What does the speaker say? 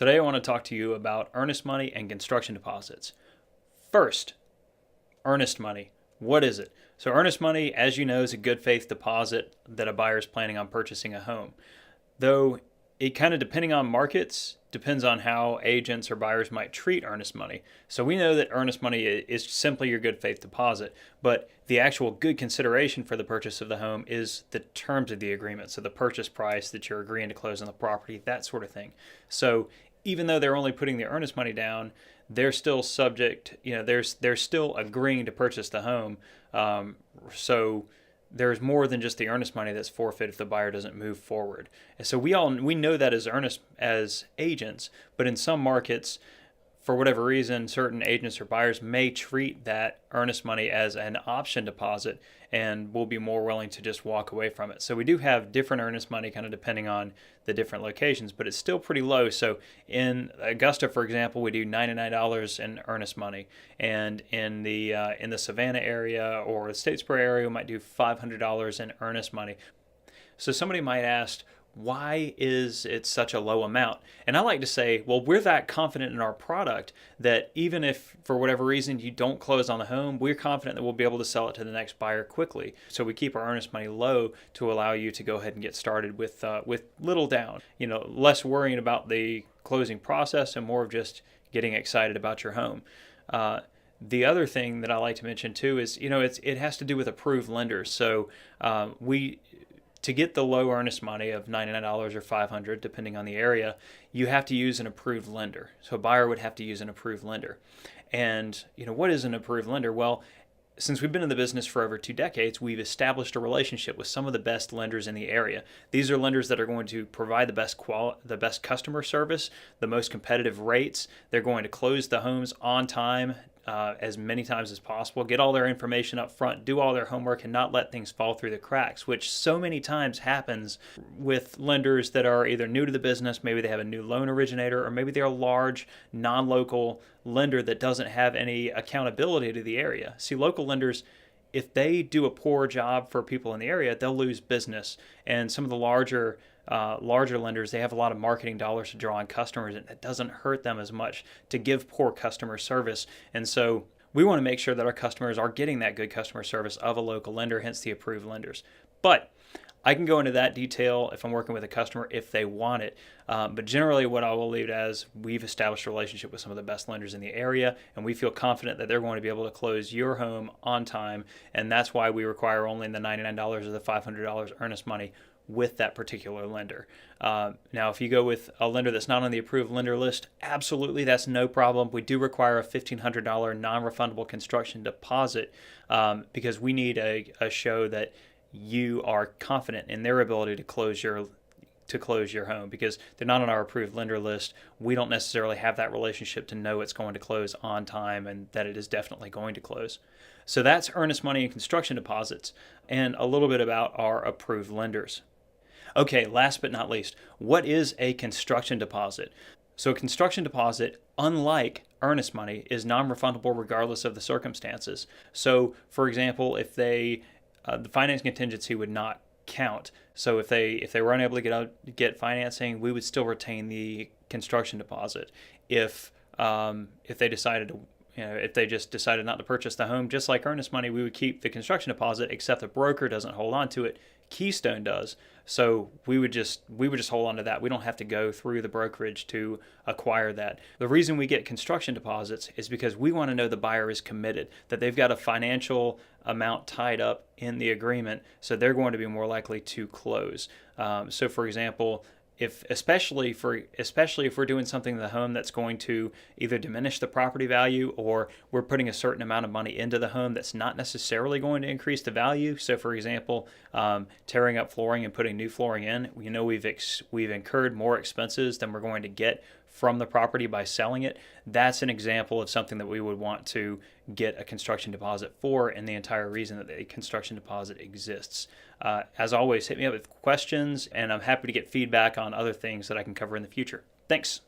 Today I want to talk to you about earnest money and construction deposits. First, earnest money. What is it? So earnest money, as you know, is a good faith deposit that a buyer is planning on purchasing a home. Though it kind of, depending on markets, depends on how agents or buyers might treat earnest money. So we know that earnest money is simply your good faith deposit, but the actual good consideration for the purchase of the home is the terms of the agreement. So the purchase price that you're agreeing to close on the property, that sort of thing. So even though they're only putting the earnest money down, they're still subject, they're still agreeing to purchase the home. So there's more than just the earnest money that's forfeit if the buyer doesn't move forward. And so we know that as agents, but in some markets, for whatever reason, certain agents or buyers may treat that earnest money as an option deposit and will be more willing to just walk away from it. So we do have different earnest money kind of depending on the different locations, but it's still pretty low. So in Augusta, for example, we do $99 in earnest money, and in the Savannah area or the Statesboro area, we might do $500 in earnest money. So somebody might ask, why is it such a low amount? And I like to say, well, we're that confident in our product that even if for whatever reason you don't close on the home, we're confident that we'll be able to sell it to the next buyer quickly. So we keep our earnest money low to allow you to go ahead and get started with little down. Less worrying about the closing process and more of just getting excited about your home. The other thing that I like to mention too is, it has to do with approved lenders. So to get the low earnest money of $99 or $500, depending on the area, you have to use an approved lender. So a buyer would have to use an approved lender. And, what is an approved lender? Well, since we've been in the business for over 2 decades, we've established a relationship with some of the best lenders in the area. These are lenders that are going to provide the best customer service, the most competitive rates. They're going to close the homes on time, as many times as possible, get all their information up front, do all their homework, and not let things fall through the cracks, which so many times happens with lenders that are either new to the business, maybe they have a new loan originator, or maybe they're a large, non-local lender that doesn't have any accountability to the area. See, local lenders, if they do a poor job for people in the area, they'll lose business. And some of the larger lenders, they have a lot of marketing dollars to draw on customers, and it doesn't hurt them as much to give poor customer service. And so we want to make sure that our customers are getting that good customer service of a local lender, hence the approved lenders. But I can go into that detail if I'm working with a customer if they want it. But generally what I will leave it as, we've established a relationship with some of the best lenders in the area, and we feel confident that they're going to be able to close your home on time. And that's why we require only the $99 or the $500 earnest money with that particular lender. Now, if you go with a lender that's not on the approved lender list, absolutely, that's no problem. We do require a $1,500 non-refundable construction deposit because we need a show that you are confident in their ability to close your home, because they're not on our approved lender list. We don't necessarily have that relationship to know it's going to close on time and that it is definitely going to close. So that's earnest money and construction deposits, and a little bit about our approved lenders. Okay, last but not least, what is a construction deposit? So a construction deposit, unlike earnest money, is non-refundable regardless of the circumstances. So, for example, if the finance contingency would not count. So if they were unable to get financing, we would still retain the construction deposit. If they decided to, if they just decided not to purchase the home, just like earnest money, we would keep the construction deposit, except the broker doesn't hold on to it. Keystone does. So we would just hold on to that. We don't have to go through the brokerage to acquire that. The reason we get construction deposits is because we want to know the buyer is committed, that they've got a financial amount tied up in the agreement, so they're going to be more likely to close. So for example, especially if we're doing something to the home that's going to either diminish the property value, or we're putting a certain amount of money into the home that's not necessarily going to increase the value. So for example, tearing up flooring and putting new flooring in, we've incurred more expenses than we're going to get from the property by selling it. That's an example of something that we would want to get a construction deposit for, and the entire reason that the construction deposit exists. As always, hit me up with questions, and I'm happy to get feedback on other things that I can cover in the future. Thanks.